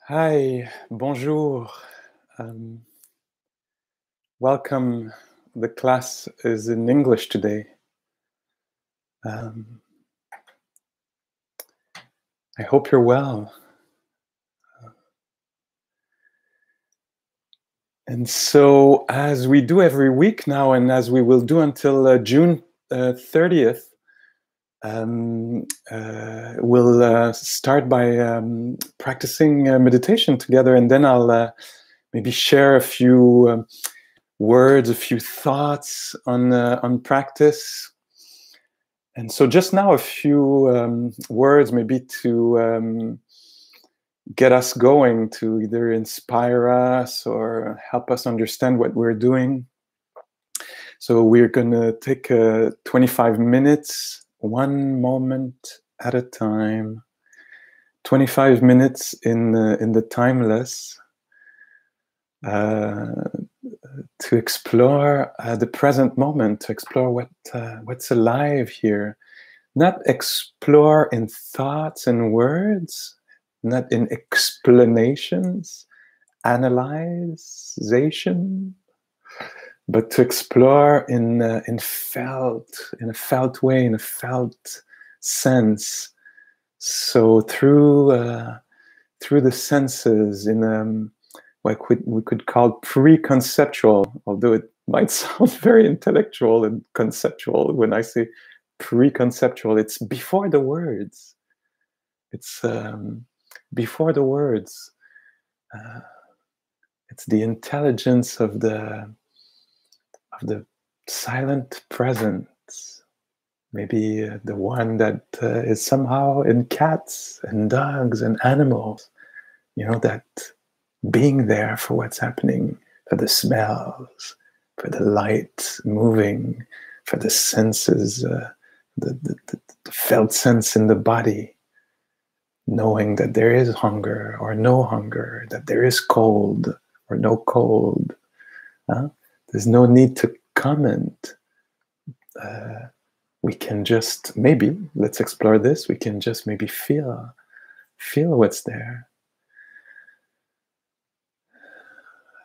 Hi, bonjour. Um, Welcome. The class is in English today. Um, I hope you're well. And so, as we do every week now, and as we will do until June 30th, we'll start by practicing meditation together, and then I'll maybe share a few words, a few thoughts on practice. And so just now a few words maybe to get us going, to either inspire us or help us understand what we're doing. So we're going to take 25 minutes, one moment at a time, 25 minutes in the timeless, to explore the present moment, to explore what's alive here. Not explore in thoughts and words, not in explanations, analyzation, but to explore in a felt way, in a felt sense. So through the senses, in what we could call pre-conceptual, although it might sound very intellectual and conceptual when I say pre-conceptual. It's before the words. It's before the words. It's the intelligence of the silent presence. Maybe the one that is somehow in cats and dogs and animals. You know, that being there for what's happening, for the smells, for the light moving, for the senses, the felt sense in the body, knowing that there is hunger or no hunger, that there is cold or no cold. There's no need to comment. We can just maybe, let's explore this, we can just maybe feel what's there.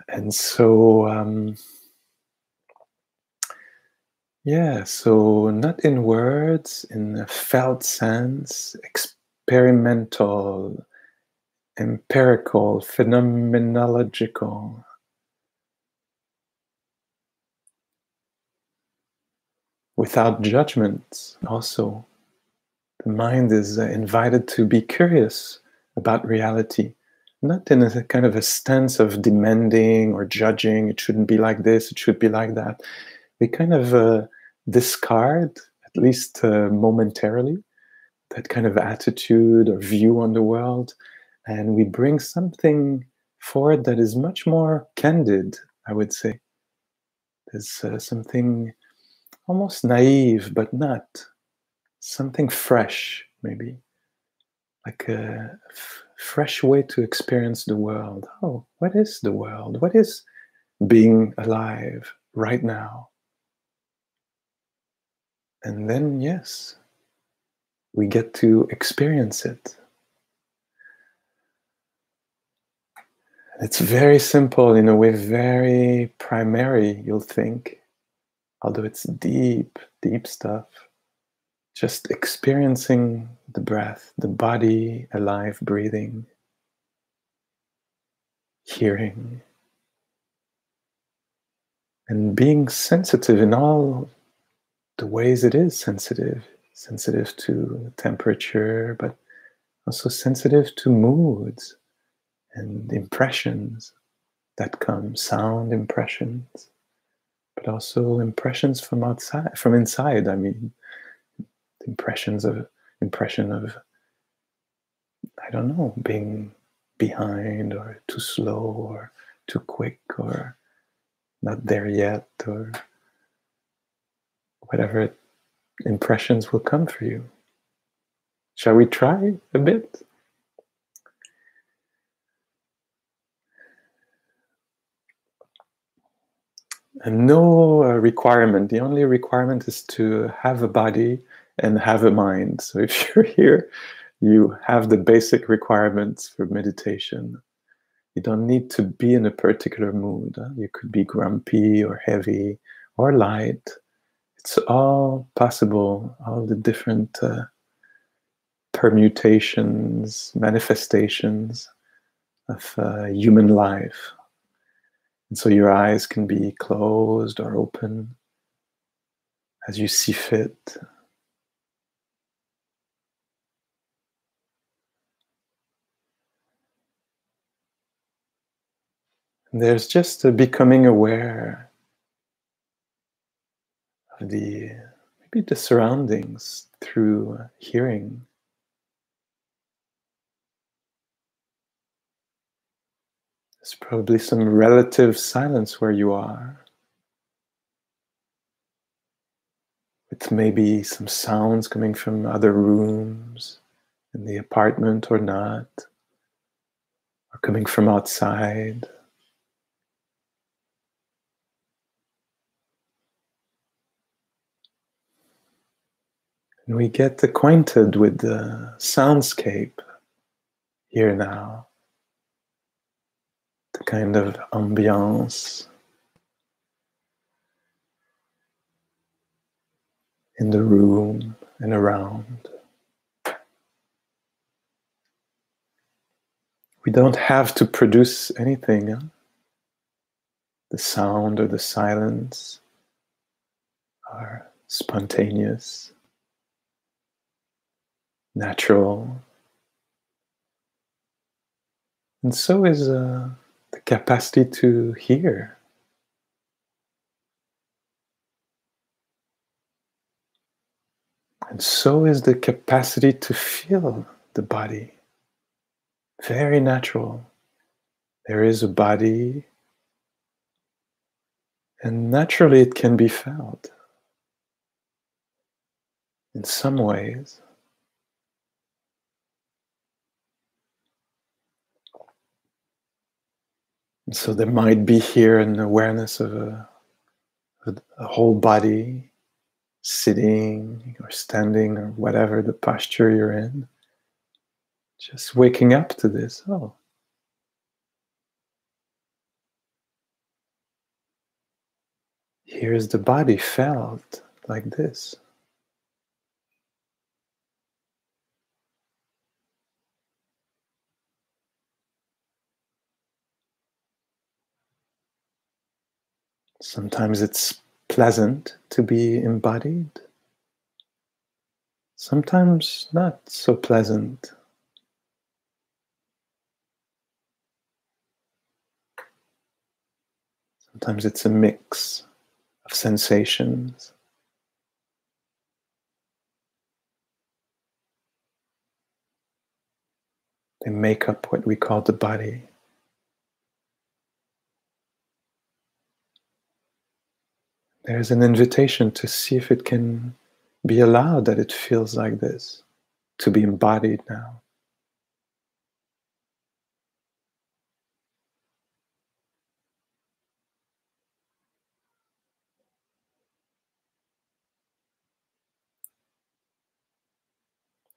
And so, so not in words, in a felt sense, experimental, empirical, phenomenological. Without judgment, also. The mind is invited to be curious about reality, not in a kind of a stance of demanding or judging. It shouldn't be like this, it should be like that. We kind of discard, at least momentarily, that kind of attitude or view on the world, and we bring something forward that is much more candid, I would say. There's something almost naive, but not. Something fresh, maybe. Like a fresh way to experience the world. Oh, what is the world? What is being alive right now? And then, yes, we get to experience it. It's very simple, in a way, very primary, you'll think, although it's deep, deep stuff. Just experiencing the breath, the body alive, breathing, hearing, and being sensitive in all the ways it is sensitive. Sensitive to temperature, but also sensitive to moods and impressions that come, sound impressions, but also impressions from outside, from inside. I mean, impression of, I don't know, being behind or too slow or too quick or not there yet, or whatever impressions will come for you. Shall we try a bit? And no requirement. The only requirement is to have a body and have a mind. So if you're here, you have the basic requirements for meditation. You don't need to be in a particular mood. You could be grumpy or heavy or light. It's all possible, all the different permutations, manifestations of human life. And so your eyes can be closed or open as you see fit. And there's just a becoming aware of maybe the surroundings through hearing. There's probably some relative silence where you are, with maybe some sounds coming from other rooms in the apartment or not, or coming from outside. And we get acquainted with the soundscape here now, the kind of ambiance in the room and around. We don't have to produce anything. The sound or the silence are spontaneous, natural. And so is the capacity to hear. And so is the capacity to feel the body. Very natural. There is a body, and naturally it can be felt in some ways. And so there might be here an awareness of a whole body, sitting or standing or whatever the posture you're in. Just waking up to this. Oh, here's the body felt like this. Sometimes it's pleasant to be embodied. Sometimes not so pleasant. Sometimes it's a mix of sensations. They make up what we call the body. There's an invitation to see if it can be allowed that it feels like this, to be embodied now.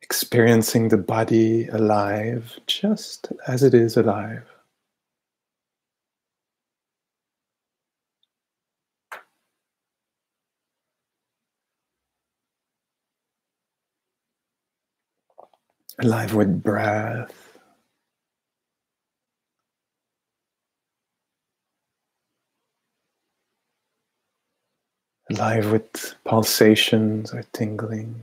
Experiencing the body alive just as it is alive. Alive with breath. Alive with pulsations or tingling.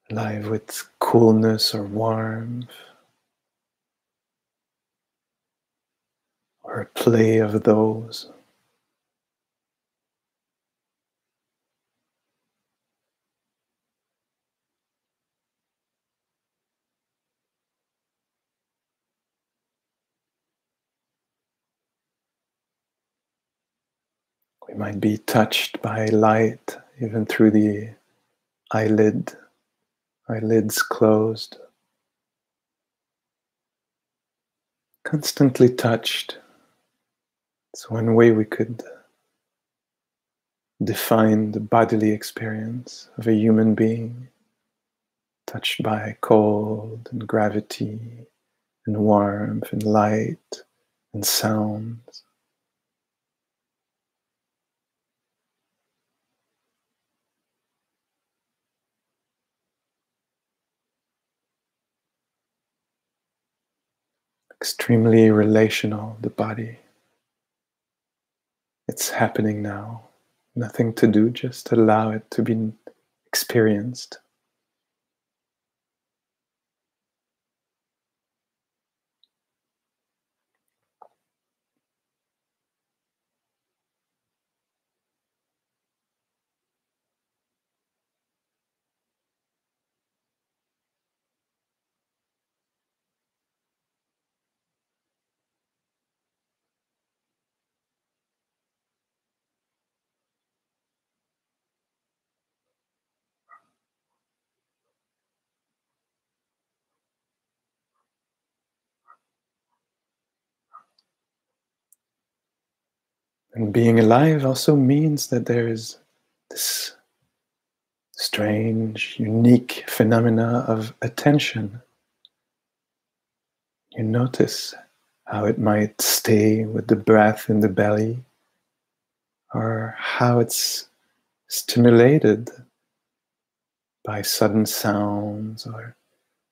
Alive with coolness or warmth, or a play of those. We might be touched by light even through the eyelids closed. constantly touched. It's one way we could define the bodily experience of a human being, touched by cold and gravity and warmth and light and sounds. Extremely relational, the body. It's happening now. Nothing to do, just allow it to be experienced. And being alive also means that there is this strange, unique phenomena of attention. You notice how it might stay with the breath in the belly, or how it's stimulated by sudden sounds or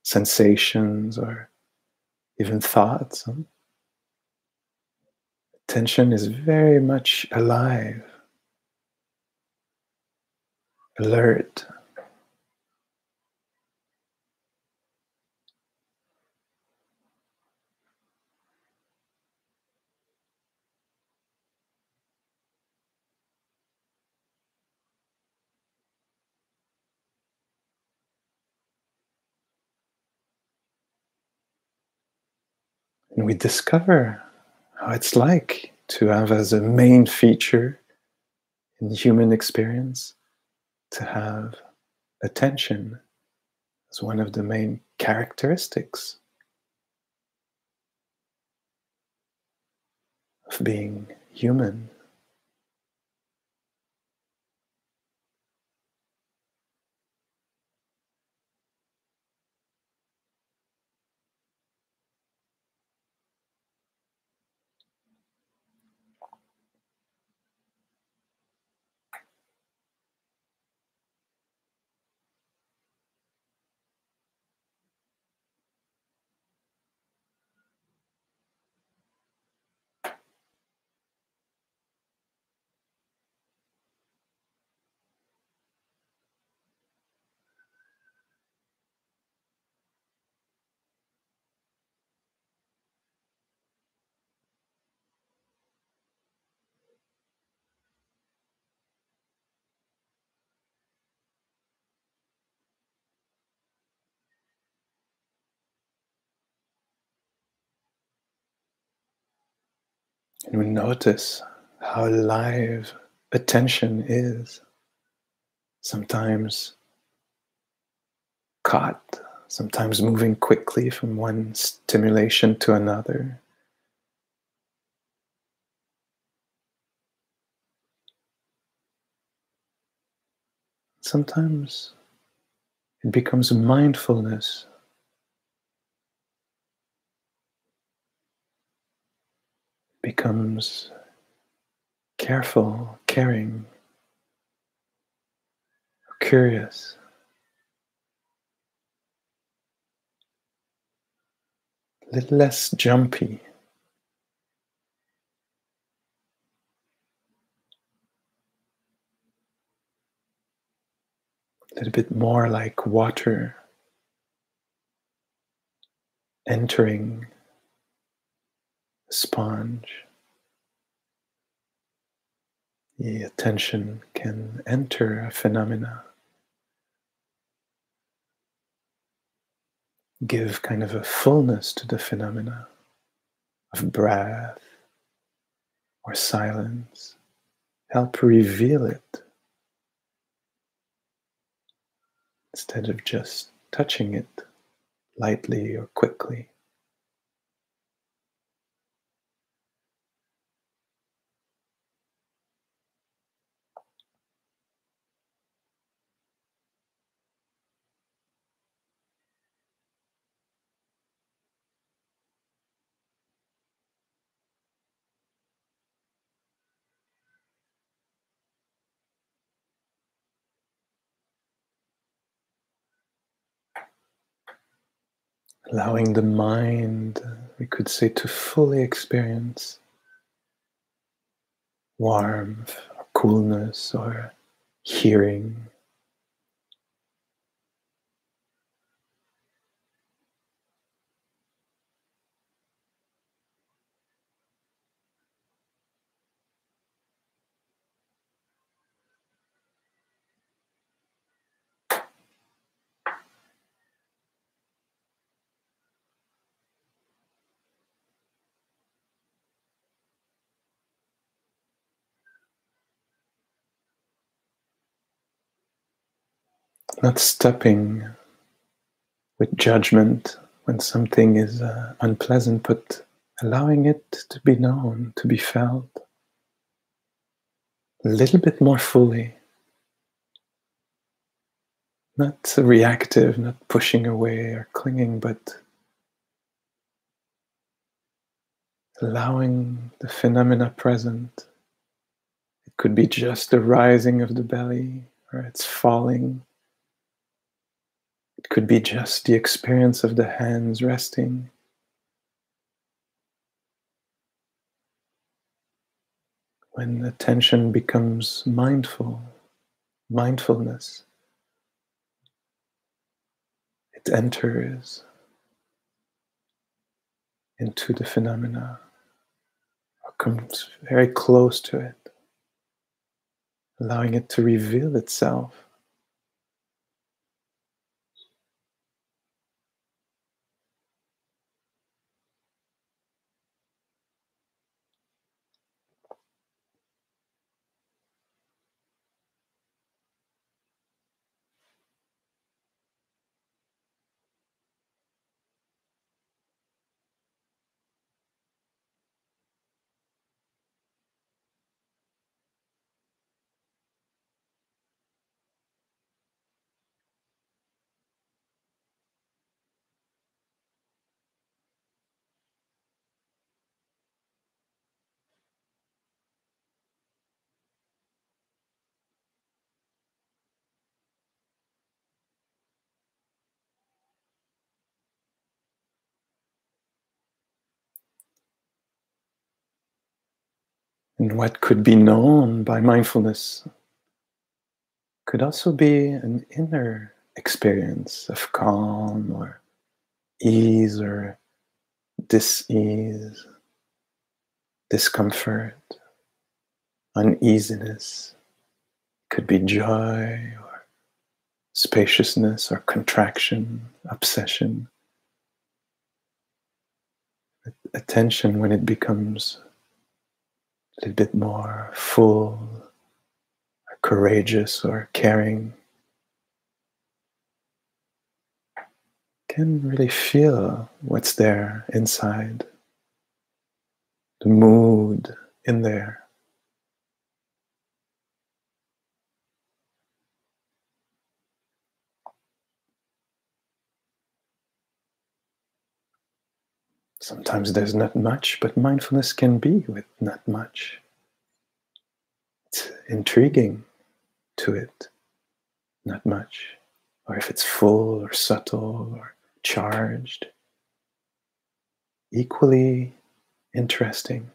sensations or even thoughts. Attention is very much alive, alert. And we discover how it's like to have as a main feature in human experience to have attention as one of the main characteristics of being human. And we notice how alive attention is. Sometimes caught, sometimes moving quickly from one stimulation to another. Sometimes it becomes mindfulness, becomes careful, caring, curious, a little less jumpy, a little bit more like water entering a sponge. The attention can enter a phenomena, give kind of a fullness to the phenomena of breath or silence, help reveal it instead of just touching it lightly or quickly. allowing the mind, we could say, to fully experience warmth or coolness or hearing. Not stopping with judgment when something is unpleasant, but allowing it to be known, to be felt a little bit more fully. Not reactive, not pushing away or clinging, but allowing the phenomena present. It could be just the rising of the belly or its falling. It could be just the experience of the hands resting. When attention becomes mindfulness, it enters into the phenomena or comes very close to it, allowing it to reveal itself. And what could be known by mindfulness could also be an inner experience of calm or ease or dis-ease, discomfort, uneasiness. It could be joy or spaciousness or contraction, obsession. Attention, when it becomes a little bit more full, or courageous or caring, can really feel what's there inside, the mood in there. Sometimes there's not much, but mindfulness can be with not much. It's intriguing to it, not much. Or if it's full or subtle or charged, equally interesting,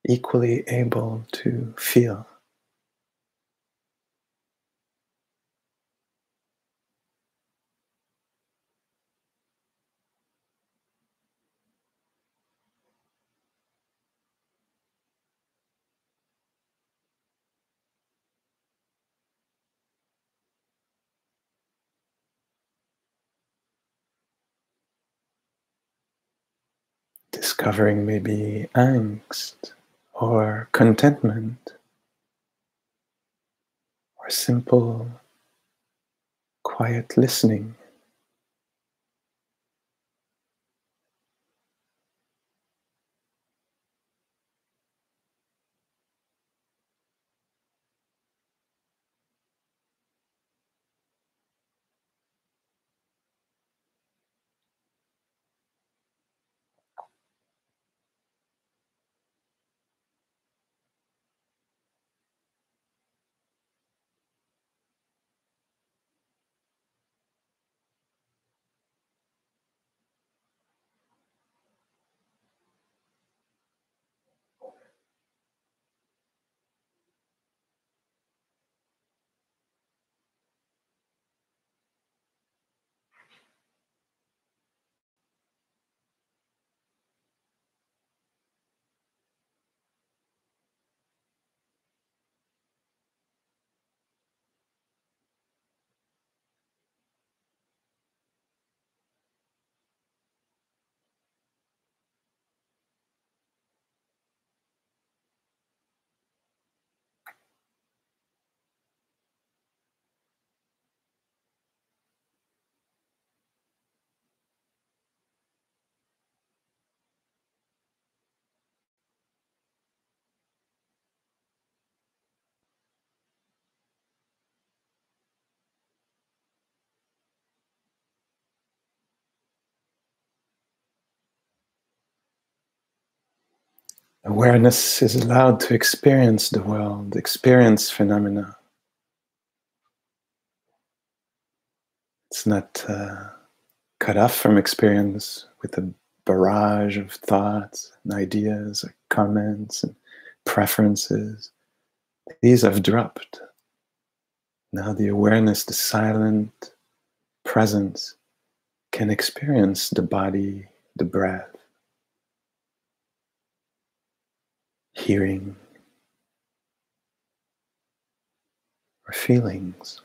equally able to feel. Discovering maybe angst or contentment or simple, quiet listening. Awareness is allowed to experience the world, experience phenomena. It's not cut off from experience with a barrage of thoughts and ideas, or comments and preferences. These have dropped. Now the awareness, the silent presence, can experience the body, the breath, hearing, or feelings.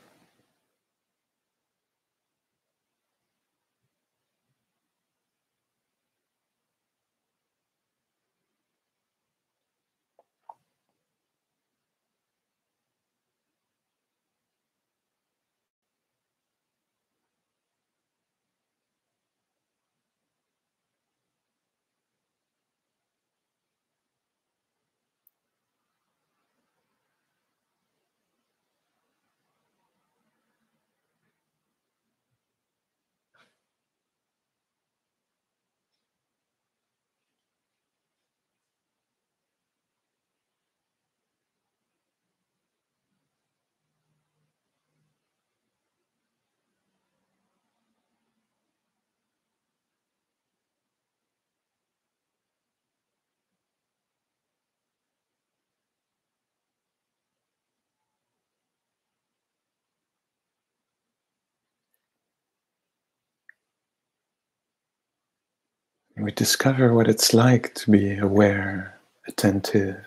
And we discover what it's like to be aware, attentive.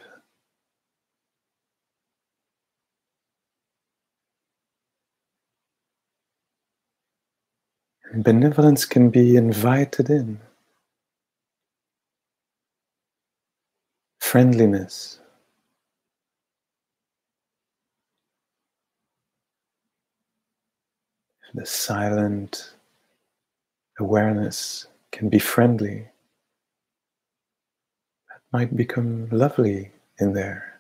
And benevolence can be invited in. Friendliness, the silent awareness can be friendly. That might become lovely in there.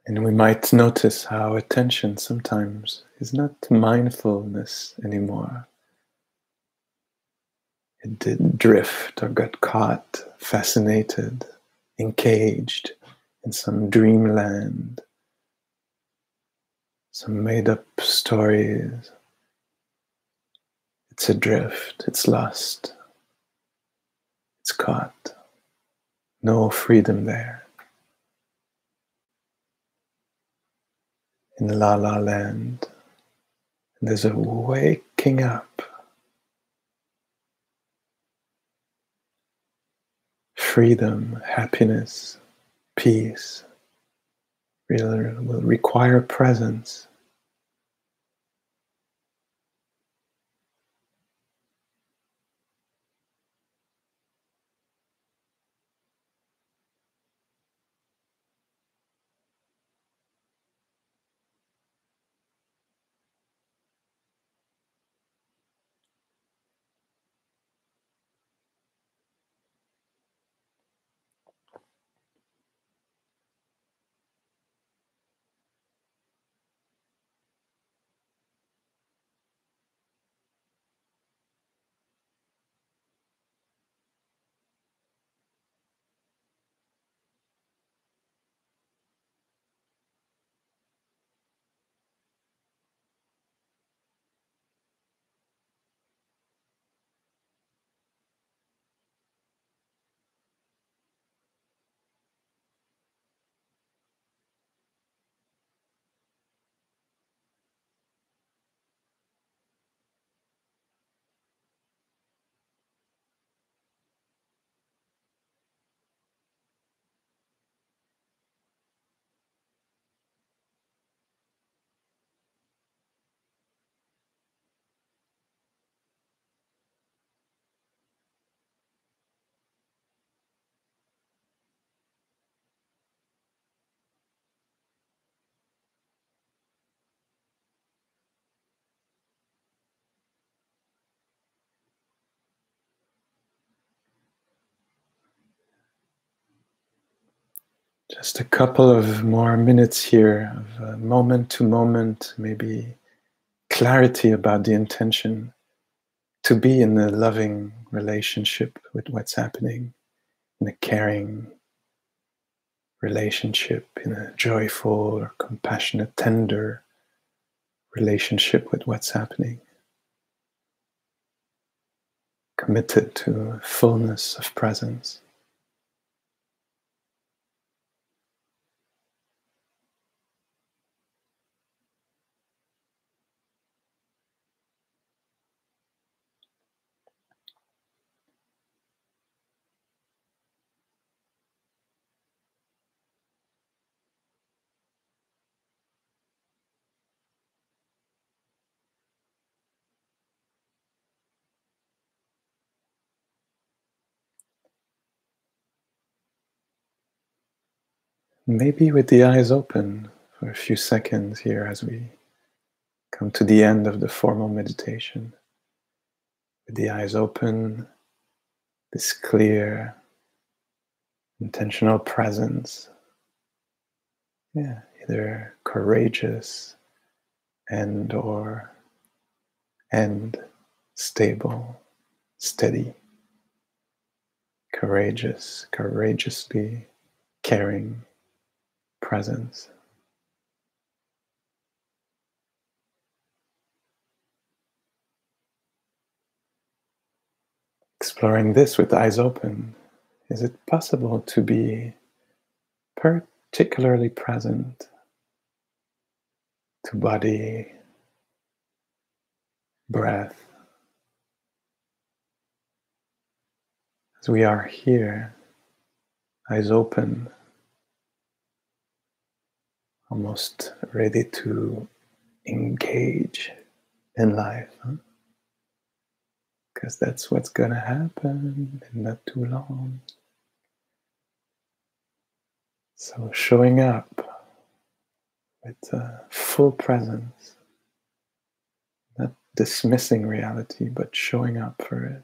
And we might notice how attention sometimes is not mindfulness anymore. It did drift or got caught, fascinated, engaged in some dreamland, some made-up stories. It's adrift, it's lost, it's caught. No freedom there. In La La Land, there's a waking up, freedom, happiness, peace. Really will require presence. Just a couple of more minutes here of moment to moment, maybe clarity about the intention to be in a loving relationship with what's happening, in a caring relationship, in a joyful or compassionate, tender relationship with what's happening. Committed to fullness of presence. Maybe with the eyes open for a few seconds here as we come to the end of the formal meditation. With the eyes open, this clear, intentional presence. Yeah, either courageous and stable, steady, courageously caring presence. Exploring this with eyes open, is it possible to be particularly present to body, breath, as we are here, eyes open, almost ready to engage in life, because that's what's going to happen in not too long. So showing up with full presence, not dismissing reality, but showing up for it.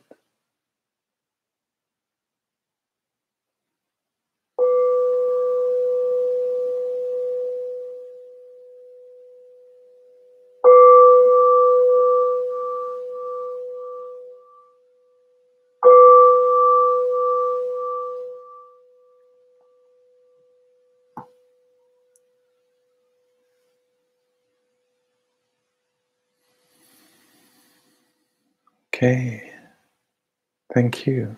Okay, thank you.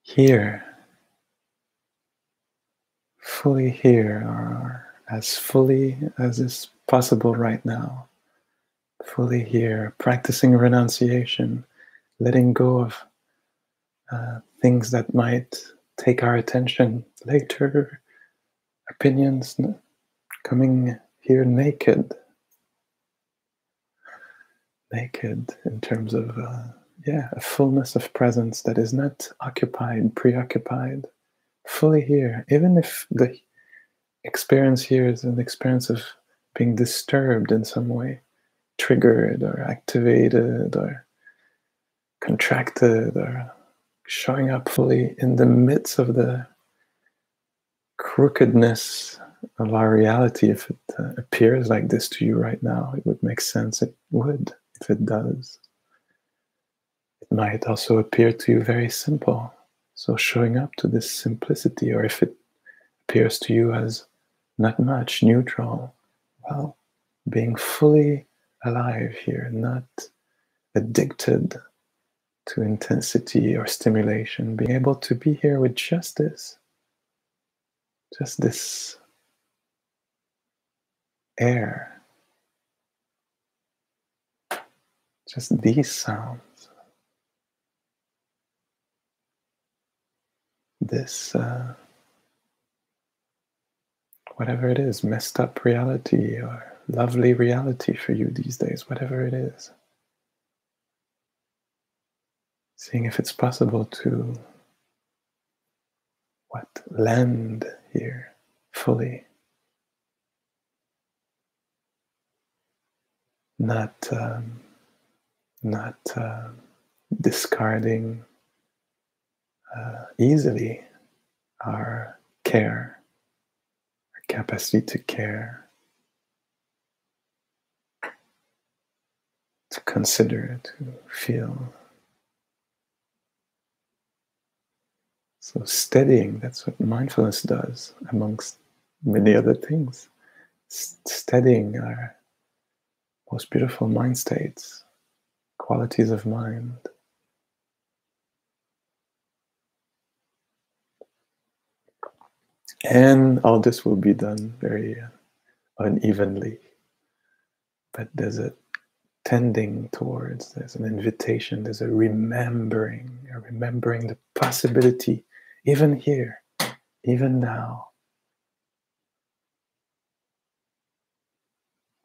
Here, fully here, or as fully as is possible right now. Fully here, practicing renunciation, letting go of things that might take our attention later, opinions, coming here naked in terms of a fullness of presence that is not occupied, preoccupied, fully here, even if the experience here is an experience of being disturbed in some way, triggered or activated or contracted, or showing up fully in the midst of the crookedness of our reality. If it appears like this to you right now, it would make sense. It would, if it does. It might also appear to you very simple. So showing up to this simplicity, or if it appears to you as not much, neutral, well, being fully alive here, not addicted to intensity or stimulation, being able to be here with just this air, just these sounds, this whatever it is, messed up reality or lovely reality for you these days, whatever it is. Seeing if it's possible to land here fully, not discarding easily our care, our capacity to care, to consider, to feel. So steadying, that's what mindfulness does, amongst many other things. Steadying our most beautiful mind states, qualities of mind. And all this will be done very unevenly. But there's a tending towards, there's an invitation, there's a remembering the possibility, even here, even now.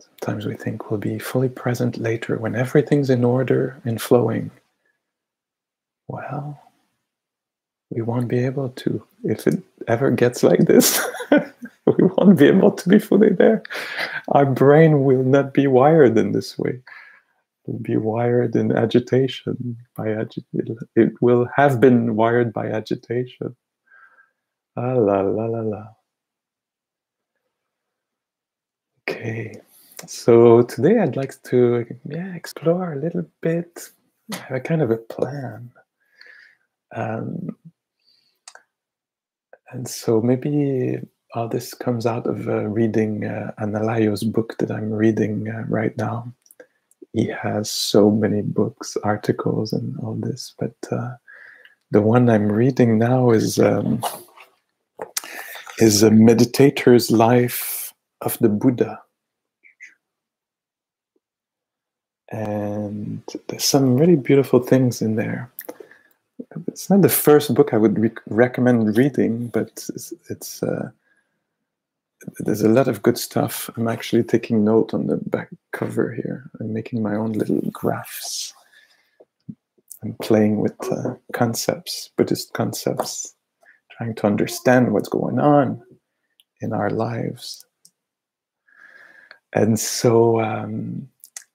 Sometimes we think we'll be fully present later when everything's in order and flowing. Well, we won't be able to. If it ever gets like this, we won't be able to be fully there. Our brain will not be wired in this way. It will be wired in agitation. It will have been wired by agitation. Ah, la la la la. Okay, so today I'd like to explore a little bit. I have a kind of a plan. And so maybe all this comes out of reading Analayo's book that I'm reading right now. He has so many books, articles, and all this, but the one I'm reading now is a meditator's life of the Buddha. And there's some really beautiful things in there. It's not the first book I would recommend reading, but it's there's a lot of good stuff. I'm actually taking note on the back cover here. I'm making my own little graphs. I'm playing with concepts, Buddhist concepts, trying to understand what's going on in our lives. And so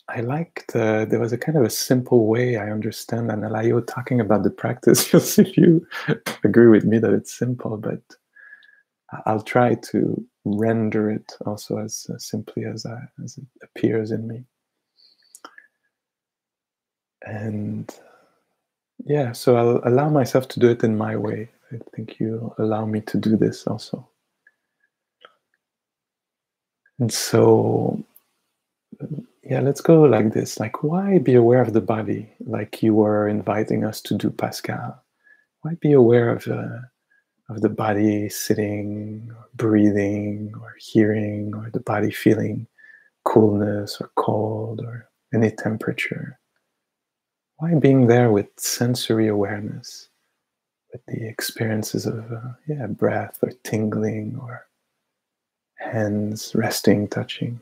I liked, there was a kind of a simple way I understand Analayo talking about the practice. You'll see if you agree with me that it's simple, but I'll try to render it also as simply as it appears in me. And yeah, so I'll allow myself to do it in my way. I think you allow me to do this also. And so, yeah, let's go like this. Like, why be aware of the body like you were inviting us to do, Pascal? Why be aware of the body sitting, or breathing, or hearing, or the body feeling coolness or cold or any temperature? Why being there with sensory awareness, with the experiences of breath or tingling or hands resting, touching?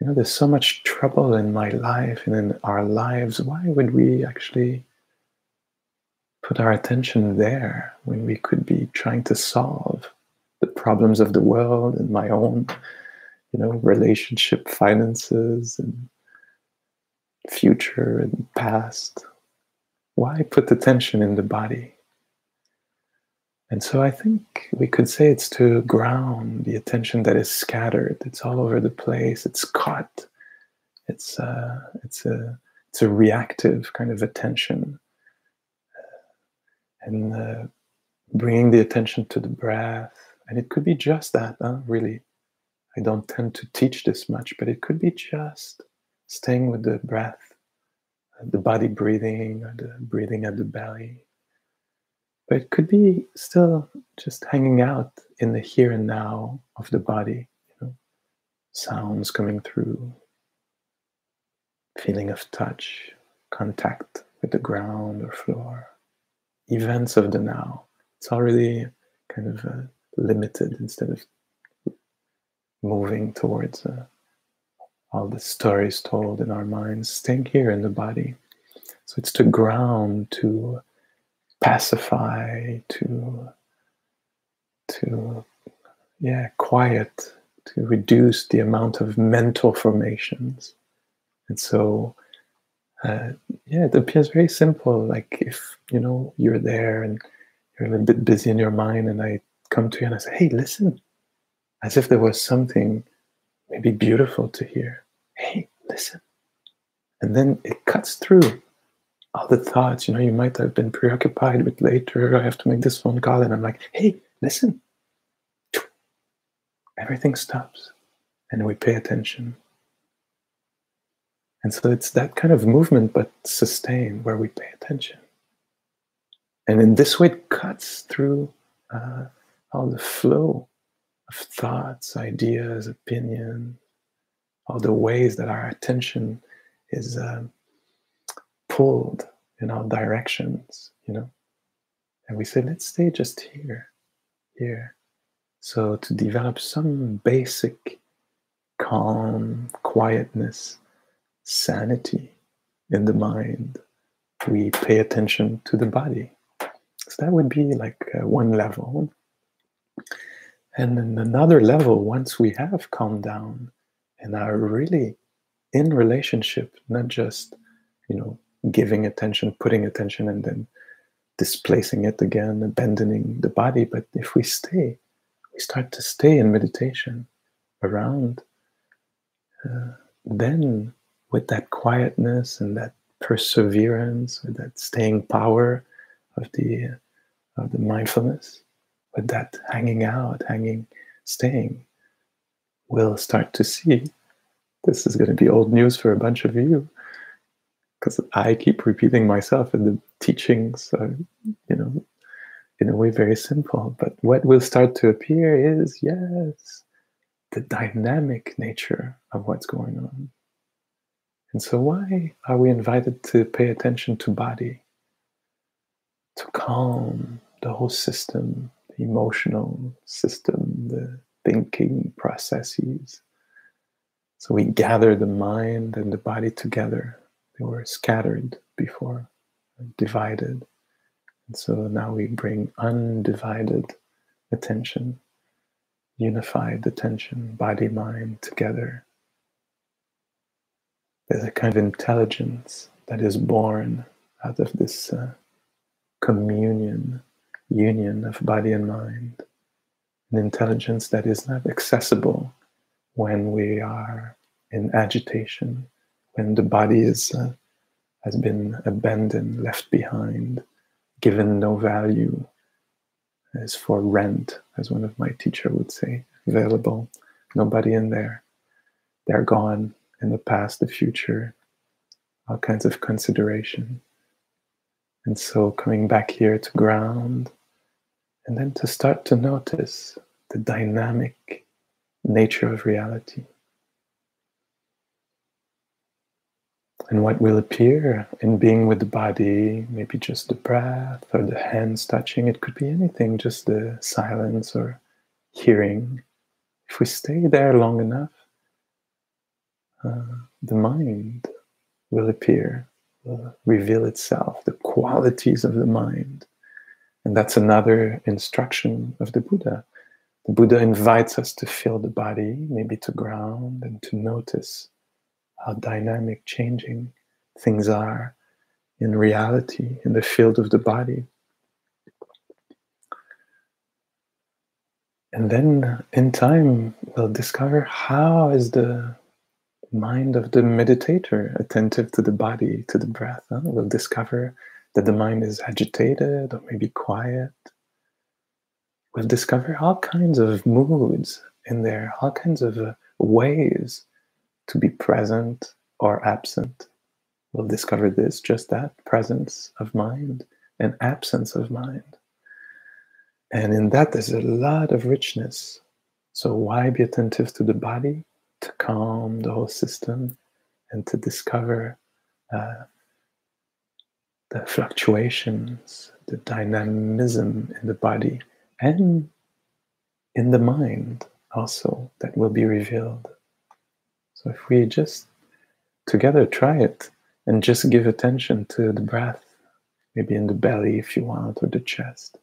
You know, there's so much trouble in my life and in our lives. Why would we actually put our attention there when we could be trying to solve the problems of the world and my own, relationship, finances, and future and past? Why put attention in the body? And so I think we could say it's to ground the attention that is scattered. It's all over the place. It's caught. It's a reactive kind of attention. And bringing the attention to the breath. And it could be just that, really. I don't tend to teach this much, but it could be just staying with the breath, the body breathing, or the breathing at the belly. But it could be still just hanging out in the here and now of the body, sounds coming through, feeling of touch, contact with the ground or floor, events of the now. It's already kind of limited instead of moving towards all the stories told in our minds, staying here in the body. So it's to ground, to pacify, to quiet, to reduce the amount of mental formations. And so, it appears very simple. Like if, you're there and you're a little bit busy in your mind, and I come to you and I say, hey, listen, as if there was something maybe beautiful to hear. Hey, listen. And then it cuts through all the thoughts. You might have been preoccupied with later, I have to make this phone call, and I'm like, hey, listen. Everything stops, and we pay attention. And so it's that kind of movement, but sustained, where we pay attention. And in this way, it cuts through all the flow of thoughts, ideas, opinions, all the ways that our attention is pulled in all directions, And we say, let's stay just here. So to develop some basic calm, quietness, sanity in the mind, we pay attention to the body. So that would be like one level. And then another level, once we have calmed down and are really in relationship, not just, giving attention, putting attention, and then displacing it again, abandoning the body. But if we start to stay in meditation around, then with that quietness and that perseverance, with that staying power of the mindfulness, with that staying, we'll start to see. This is going to be old news for a bunch of you, because I keep repeating myself, and the teachings are, in a way very simple. But what will start to appear is, yes, the dynamic nature of what's going on. And so why are we invited to pay attention to body? To calm the whole system, the emotional system, the thinking processes. So we gather the mind and the body together. They were scattered before, divided. And so now we bring undivided attention, unified attention, body, mind together. There's a kind of intelligence that is born out of this union of body and mind. An intelligence that is not accessible when we are in agitation, when the body has been abandoned, left behind, given no value, is for rent, as one of my teachers would say, available, nobody in there. They're gone in the past, the future, all kinds of consideration. And so coming back here to ground, and then to start to notice the dynamic nature of reality. And what will appear in being with the body, maybe just the breath or the hands touching, it could be anything, just the silence or hearing. If we stay there long enough, the mind will appear, will reveal itself, the qualities of the mind. And that's another instruction of the Buddha. The Buddha invites us to feel the body, maybe to ground and to notice how dynamic, changing things are in reality, in the field of the body. And then in time, we'll discover how is the mind of the meditator attentive to the body, to the breath. We'll discover that the mind is agitated or maybe quiet. We'll discover all kinds of moods in there, all kinds of ways to be present or absent. We'll discover this, just that, presence of mind and absence of mind. And in that, there's a lot of richness. So why be attentive to the body? To calm the whole system and to discover the fluctuations, the dynamism in the body and in the mind also that will be revealed. So if we just together try it and just give attention to the breath, maybe in the belly if you want, or the chest.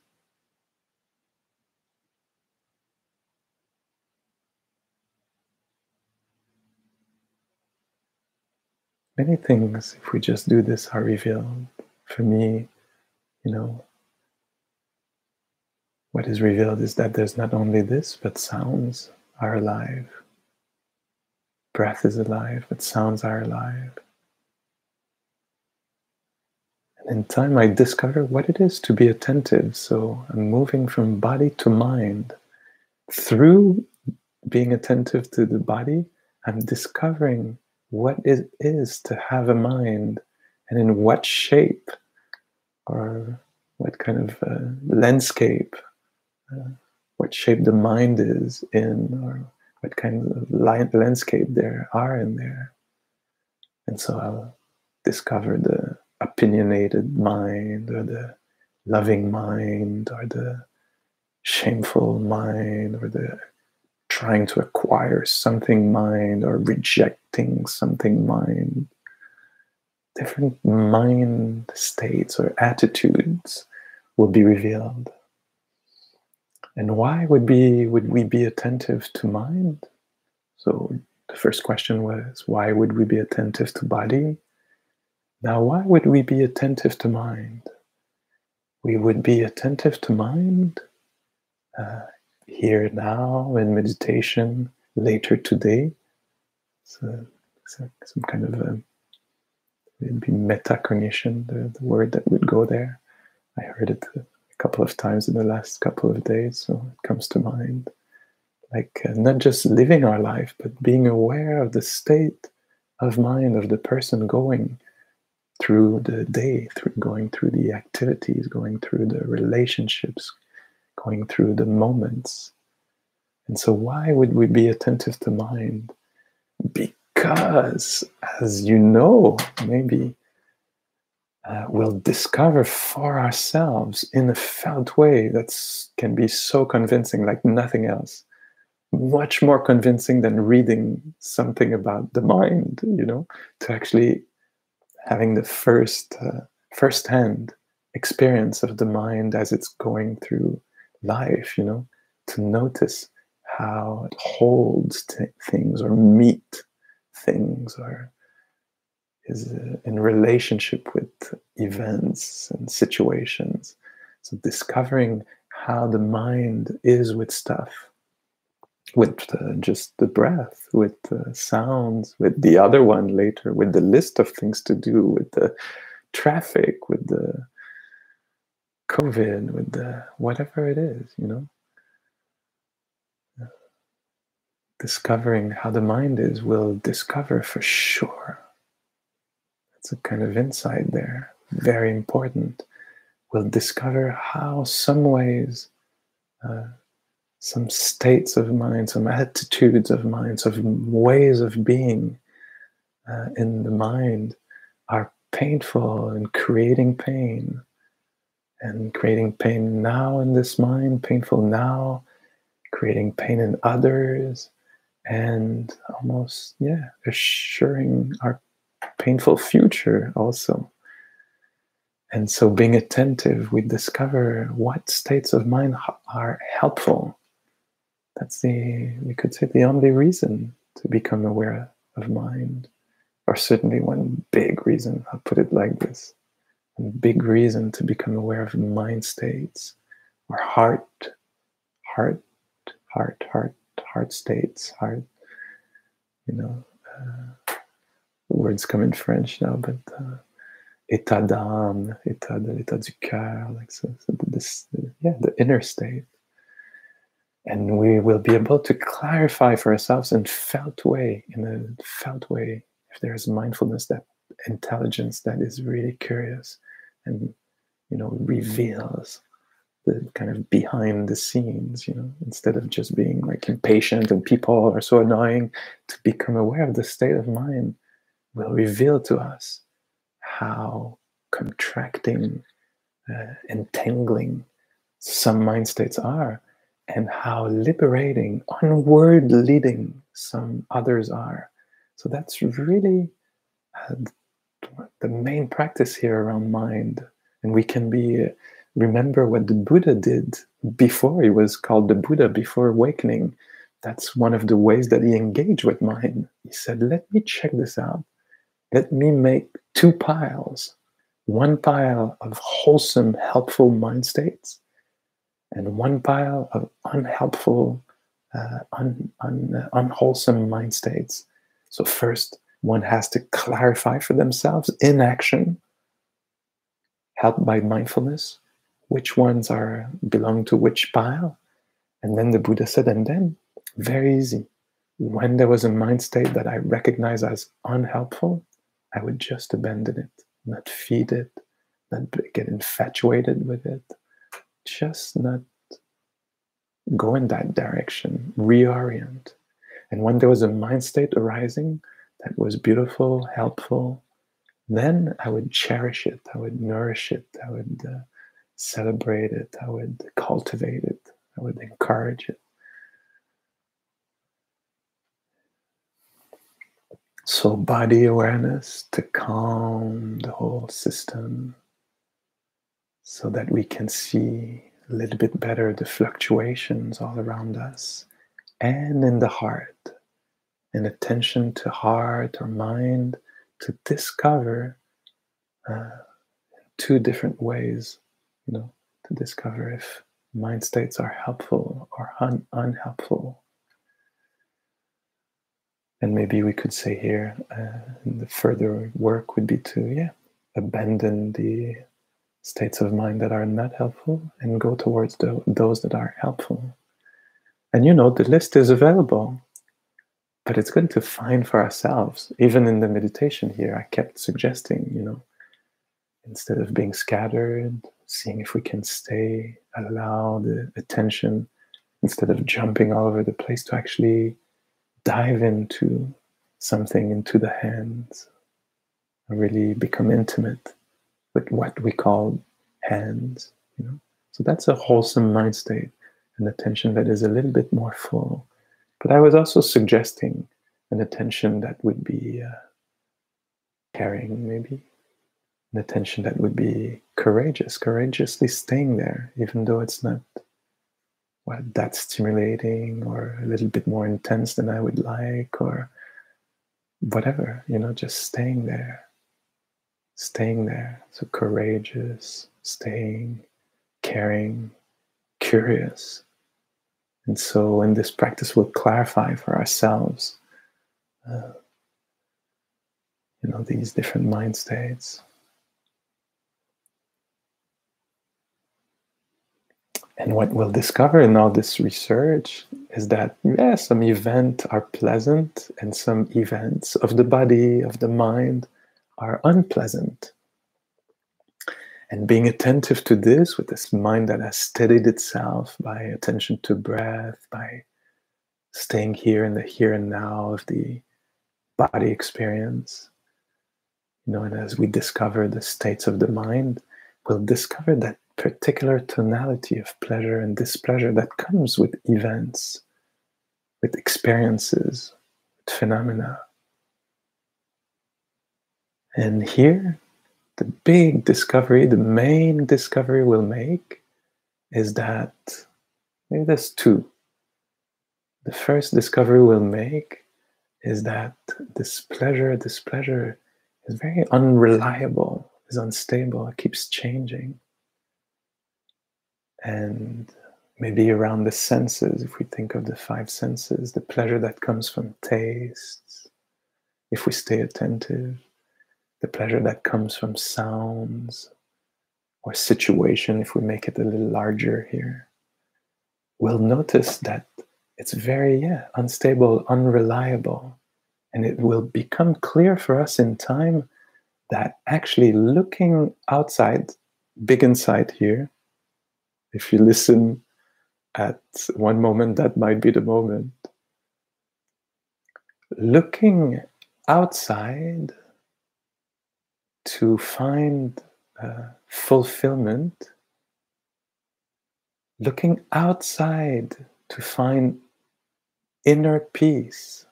Many things, if we just do this, are revealed. For me, what is revealed is that there's not only this, but sounds are alive. Breath is alive, but sounds are alive. And in time, I discover what it is to be attentive. So I'm moving from body to mind. Through being attentive to the body, I'm discovering what it is to have a mind, and in what shape or what kind of landscape, what shape the mind is in, or what kind of landscape there are in there. And so I'll discover the opinionated mind, or the loving mind, or the shameful mind, or the trying to acquire something mind, or rejecting something mind. Different mind states or attitudes will be revealed. And why would we be attentive to mind? So the first question was, why would we be attentive to body? Now, why would we be attentive to mind? We would be attentive to mind here now in meditation, later today. So some kind of it'd be metacognition, the word that would go there. I heard it a couple of times in the last couple of days, so it comes to mind. Like not just living our life, but being aware of the state of mind of the person going through the day, going through the activities, going through the relationships, going through the moments. And so why would we be attentive to mind? Because, as you know, maybe we'll discover for ourselves in a felt way that can be so convincing, like nothing else. Much more convincing than reading something about the mind, to actually having the first-hand experience of the mind as it's going through life, to notice how it holds things or meet things, or is in relationship with events and situations. So discovering how the mind is with stuff, with just the breath, with the sounds, with the other one later, with the list of things to do, with the traffic, with the COVID, with the whatever it is, Discovering how the mind is will discover for sure. That's a kind of insight there, very important. We'll discover how some ways, some states of mind, some attitudes of mind, some ways of being in the mind are painful and creating pain. And creating pain now in this mind, painful now, creating pain in others, and almost, assuring our painful future also. And so being attentive, we discover what states of mind are helpful. That's we could say, the only reason to become aware of mind, or certainly one big reason, I'll put it like this, one big reason to become aware of mind states, or heart states, the words come in French now, but état d'âme, l'état du cœur, like so the inner state. And we will be able to clarify for ourselves in a felt way, if there is mindfulness, that intelligence that is really curious and, reveals the kind of behind the scenes, instead of just being like impatient and people are so annoying. To become aware of the state of mind will reveal to us how contracting, entangling some mind states are, and how liberating, onward leading some others are. So that's really the main practice here around mind. And we can remember what the Buddha did before he was called the Buddha, before awakening. That's one of the ways that he engaged with mind. He said, let me check this out. Let me make two piles. One pile of wholesome, helpful mind states, and one pile of unhelpful, unwholesome mind states. So first, one has to clarify for themselves in action, helped by mindfulness, which ones belong to which pile. And then the Buddha said, and then, very easy, when there was a mind state that I recognize as unhelpful, I would just abandon it, not feed it, not get infatuated with it, just not go in that direction, reorient. And when there was a mind state arising that was beautiful, helpful, then I would cherish it, I would nourish it, I would celebrate it, I would cultivate it, I would encourage it. So body awareness to calm the whole system so that we can see a little bit better the fluctuations all around us, and in the heart, and attention to heart or mind to discover two different ways, to discover if mind states are helpful or unhelpful. And maybe we could say here, the further work would be to, abandon the states of mind that are not helpful and go towards those that are helpful. And the list is available, but it's good to find for ourselves. Even in the meditation here, I kept suggesting, instead of being scattered, seeing if we can allow the attention, instead of jumping all over the place, to actually dive into something, into the hands, and really become intimate with what we call hands. So that's a wholesome mind state, an attention that is a little bit more full. But I was also suggesting an attention that would be caring, maybe an attention that would be courageously staying there, even though it's not that stimulating or a little bit more intense than I would like, or whatever, just staying there. So courageous, staying, caring, curious. And so in this practice, we'll clarify for ourselves, these different mind states. And what we'll discover in all this research is that, some events are pleasant and some events of the body, of the mind, are unpleasant. And being attentive to this, with this mind that has steadied itself by attention to breath, by staying here in the here and now of the body experience, and as we discover the states of the mind, we'll discover that particular tonality of pleasure and displeasure that comes with events, with experiences, with phenomena. And here, the big discovery, the main discovery we'll make is that, maybe there's two. The first discovery we'll make is that this pleasure is very unreliable, is unstable, it keeps changing. And maybe around the senses, if we think of the five senses, the pleasure that comes from tastes, if we stay attentive, the pleasure that comes from sounds or situation, if we make it a little larger here, we'll notice that it's very, unstable, unreliable. And it will become clear for us in time that actually looking outside, big insight here, if you listen at one moment, that might be the moment. Looking outside to find fulfillment, looking outside to find inner peace,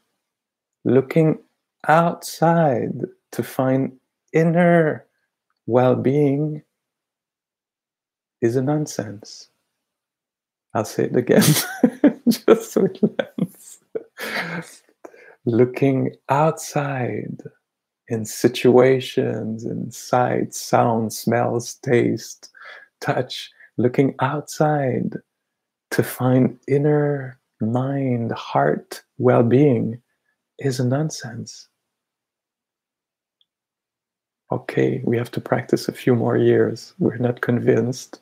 looking outside to find inner well-being is a nonsense. I'll say it again, just so it lands. Looking outside in situations, in sights, sounds, smells, taste, touch, looking outside to find inner mind, heart, well-being is a nonsense. Okay, we have to practice a few more years. We're not convinced.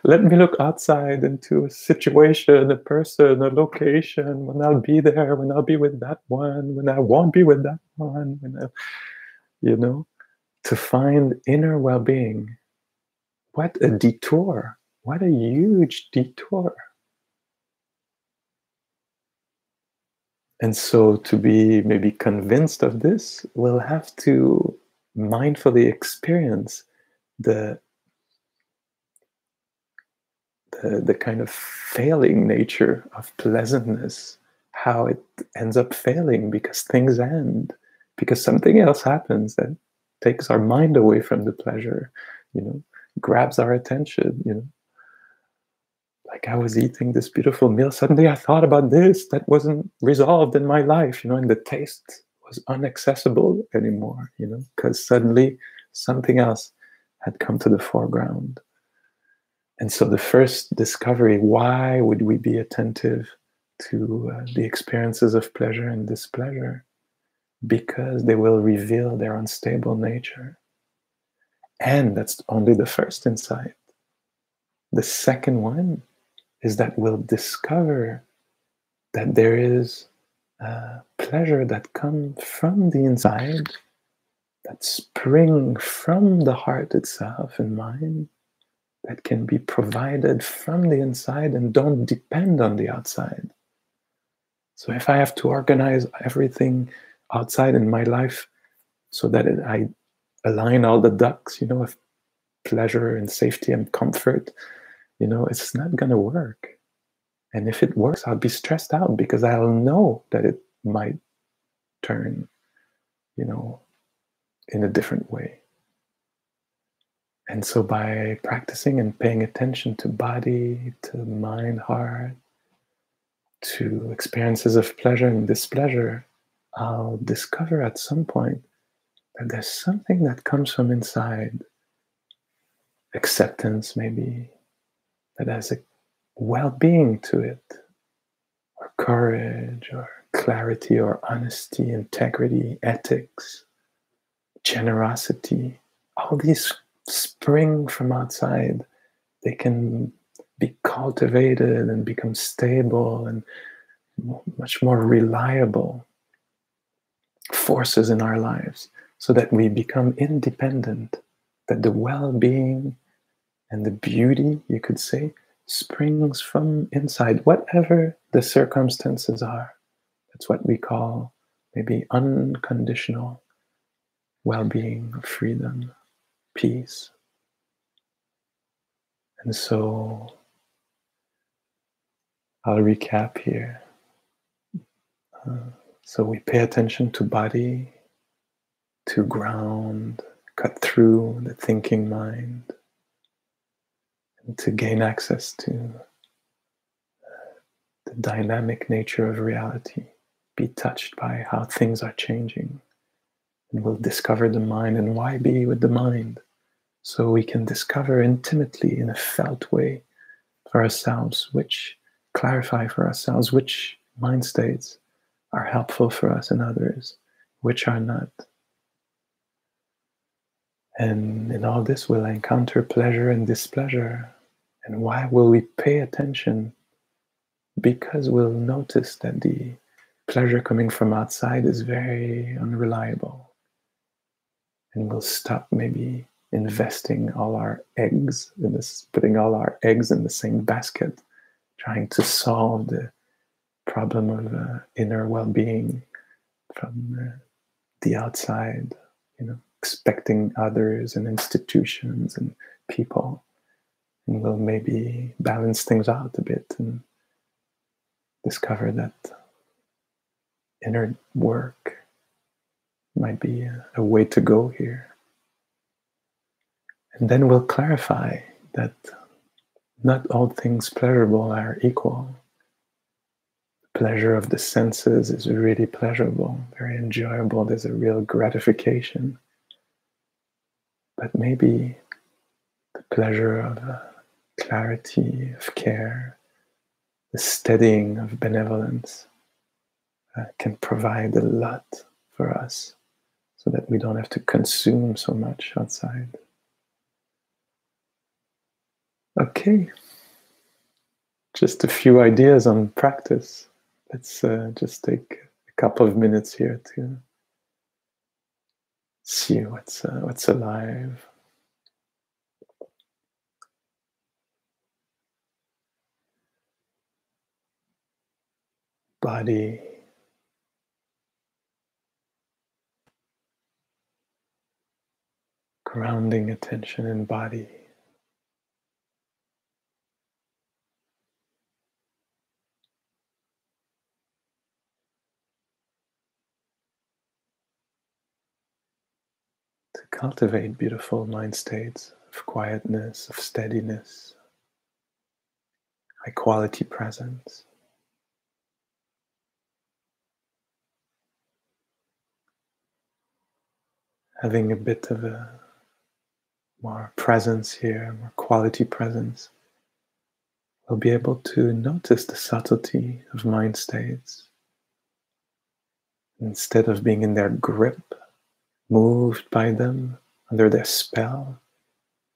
Let me look outside into a situation, a person, a location, when I'll be there, when I'll be with that one, when I won't be with that one, to find inner well-being. What a detour. What a huge detour. And so to be maybe convinced of this, we'll have to mindfully experience the kind of failing nature of pleasantness, how it ends up failing because things end, because something else happens that takes our mind away from the pleasure, grabs our attention, Like I was eating this beautiful meal, suddenly I thought about this that wasn't resolved in my life, and the taste was inaccessible anymore, because suddenly something else had come to the foreground. And so the first discovery, why would we be attentive to the experiences of pleasure and displeasure? Because they will reveal their unstable nature. And that's only the first insight. The second one is that we'll discover that there is pleasure that comes from the inside, that spring from the heart itself and mind, that can be provided from the inside and don't depend on the outside. So if I have to organize everything outside in my life so that I align all the ducks, of pleasure and safety and comfort, it's not going to work. And if it works, I'll be stressed out because I'll know that it might turn, in a different way. And so by practicing and paying attention to body, to mind, heart, to experiences of pleasure and displeasure, I'll discover at some point that there's something that comes from inside, acceptance maybe, that has a well-being to it, or courage, or clarity, or honesty, integrity, ethics, generosity. All these spring from outside. They can be cultivated and become stable and much more reliable forces in our lives, so that we become independent, that the well-being and the beauty, you could say, springs from inside, whatever the circumstances are. That's what we call maybe unconditional well-being, freedom, peace. And so I'll recap here. So we pay attention to body, to ground, cut through the thinking mind, and to gain access to the dynamic nature of reality, be touched by how things are changing. And we'll discover the mind and why be with the mind, so we can discover intimately in a felt way for ourselves, clarify for ourselves which mind states are helpful for us and others, which are not. And in all this, we'll encounter pleasure and displeasure. And why will we pay attention? Because we'll notice that the pleasure coming from outside is very unreliable. And we'll stop maybe investing all our eggs in this, putting all our eggs in the same basket, trying to solve the problem of inner well-being from the outside, expecting others and institutions and people. And we'll maybe balance things out a bit and discover that inner work might be a way to go here. And then we'll clarify that not all things pleasurable are equal. The pleasure of the senses is really pleasurable, very enjoyable. There's a real gratification. But maybe the pleasure of clarity of care, the steadying of benevolence can provide a lot for us so that we don't have to consume so much outside. Okay, just a few ideas on practice. Let's just take a couple of minutes here to see what's alive. Body, grounding attention in body. To cultivate beautiful mind states of quietness, of steadiness, high quality presence. Having a bit of a more presence here, more quality presence, we'll be able to notice the subtlety of mind states. Instead of being in their grip, moved by them, under their spell,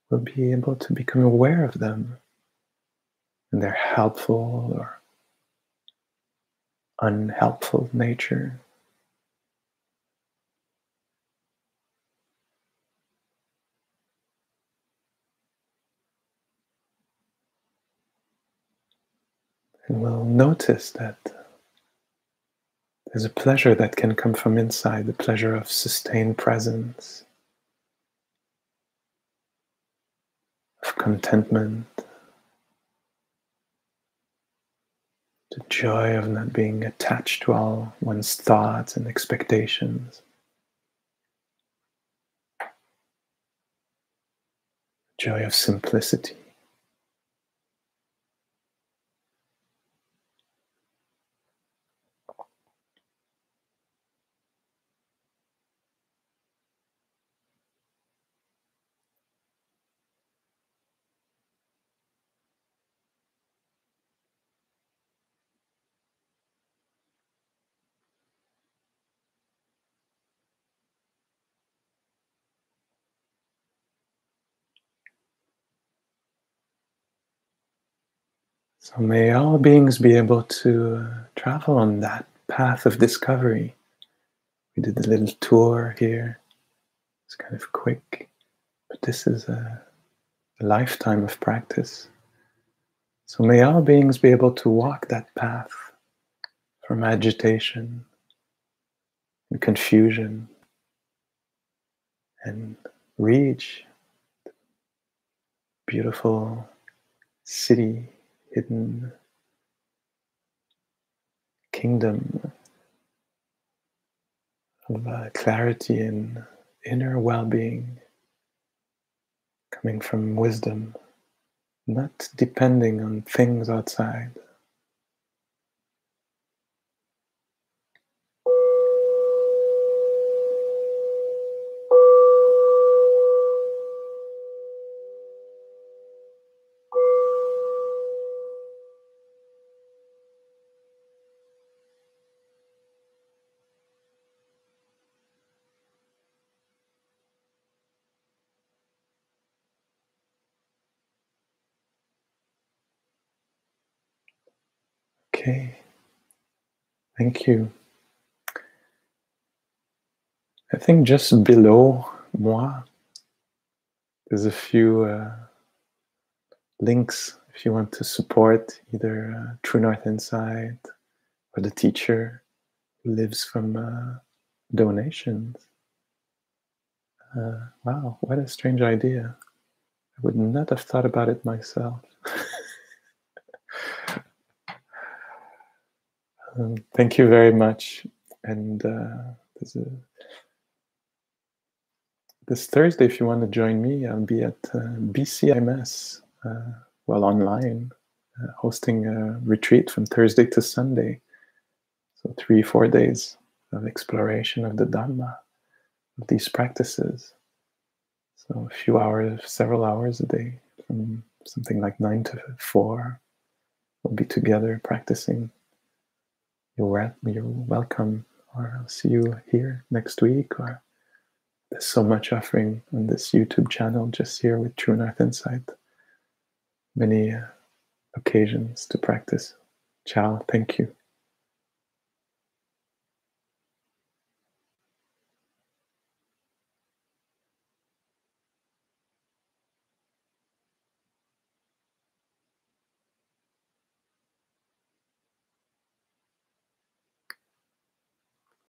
we'll be able to become aware of them and their helpful or unhelpful nature. And we'll notice that there's a pleasure that can come from inside, the pleasure of sustained presence, of contentment, the joy of not being attached to all one's thoughts and expectations, joy of simplicity. So may all beings be able to travel on that path of discovery. We did a little tour here. It's kind of quick, but this is a lifetime of practice. So may all beings be able to walk that path from agitation and confusion and reach the beautiful city, hidden kingdom of clarity and inner well-being coming from wisdom, not depending on things outside. Okay, thank you. I think just below moi, there's a few links if you want to support either True North Insight or the teacher who lives from donations. Wow, what a strange idea. I would not have thought about it myself. Thank you very much. And this Thursday, if you want to join me, I'll be at BCMS, online, hosting a retreat from Thursday to Sunday. So 3-4 days of exploration of the Dhamma, of these practices. So a few hours, several hours a day, from something like 9 to 4. We'll be together practicing. You're welcome, or I'll see you here next week, or there's so much offering on this YouTube channel just here with True North Insight. Many occasions to practice. Ciao, thank you.